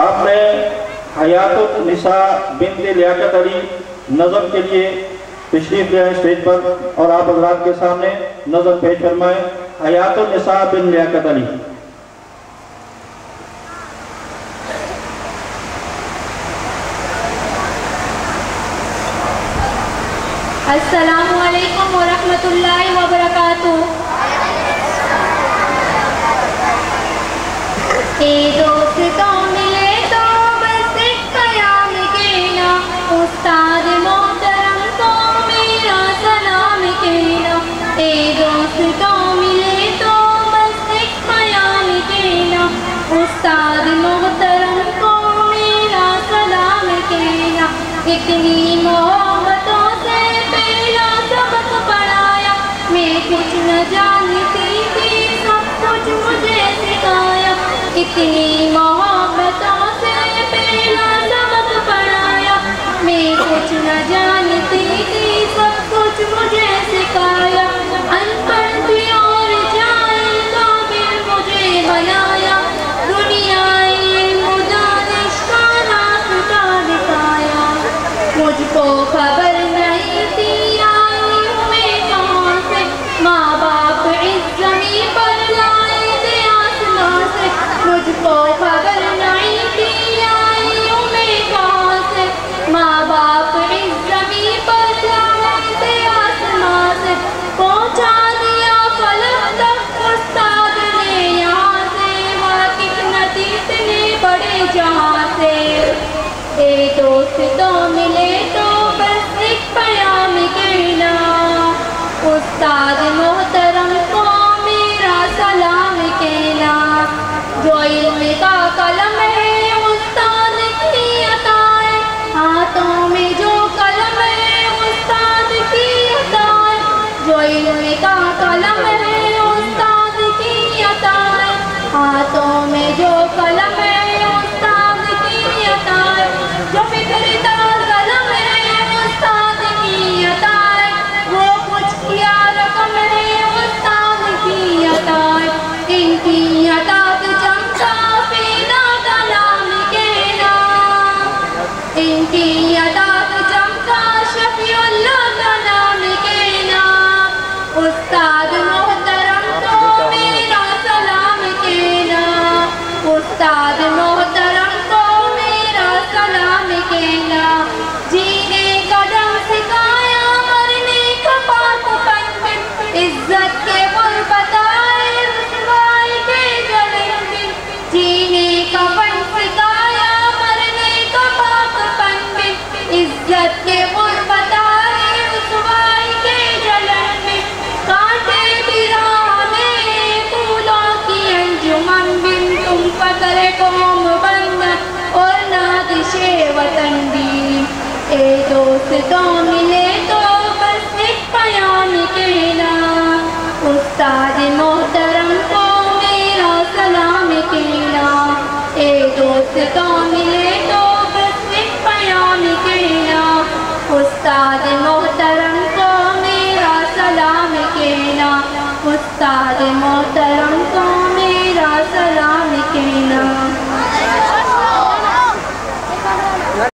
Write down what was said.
آپ نے حیات النساء بنت لیاقت علی نظم کے لیے تشریف لے آئے اسٹیج پر اور آپ حضرات کے سامنے نظم پیش فرمائیں حیات النساء بنت لیاقت علی. السلام علیکم ورحمۃ اللہ وبرکاتہ. دوستوں ملے تو بس ایک پیام کہنا استاد محترم کو میرا سلام کہنا. دوستوں ملے تو بس ایک پیام کہنا استاد محترم کو میرا سلام کہنا. اتنی محبتوں سے پہلا سبق پڑھایا میں کچھ نہ جانتی تھی سب کچھ مجھے سکھایا. اتنی محبتوں سے پہلا سبق پڑھایا میں کچھ نہ جانتی تھی سب کچھ مجھے سکھایا. ان پڑھ بھی اور جاہل قابل مجھے بنایا دنیا علم دانش کا راستہ دکھایا. مجھ کو خبر نہیں تھی آئی ہوں میں کہاں سے ماں باپ اس زمین پر لائے تھے آسمان سے. مجھ کو خبر نہیں تھی آئی ہوں میں کہاں سے ماں باپ اس زمین پر لائے تھے آسمان سے. پہنچا دیا فلک تک استاد نے یہاں سے واقف ندی اتنے بڑے جہاں سے. دوستوں ملے تو بس ایک پیام کہنا استاد محترم کو میرا سلام کہنا. جو علم کا قلم ہے استاد کی عطا ہے ہاتھوں میں جو قلم ہے استاد کی عطا ہے. جو علم کا قلم ہے استاد کی عطا ہے ہاتھوں میں جو قلم ہے استاد کی عطا ہے. جو فکر کا قلم ہے استاد کی عطا ہے وہ کچھ کیا رقم ہے استاد کی عطا ہے. ان کی عطا چمکا پیدا کا نام کہنا ان کی عطا چمکا شفیع اللہ کا نام کہنا. استاد محترم کو میرا سلام کہنا استاد محترم کو میرا سلام کہنا. جینے کا ڈھنگ سکھایا مرنے کا پاک پن عزت کے پل بتائے رسوائی کے جلن. جینے کا فن سکھایا مرنے کا پاک پن عزت کے پل بتائے رسوائی کے جلن. کانٹے بھی راہ میں پھولوں کی انجمن بن تم فخر قوم بن اور نادش وطن بھی. دوستوں ملے تو بس ایک پیام کہنا استاد محترم کو میرا سلام کہنا. دوستوں ملے تو بس ایک پیام کہنا استاد محترم کو میرا سلام کہنا استاد محترم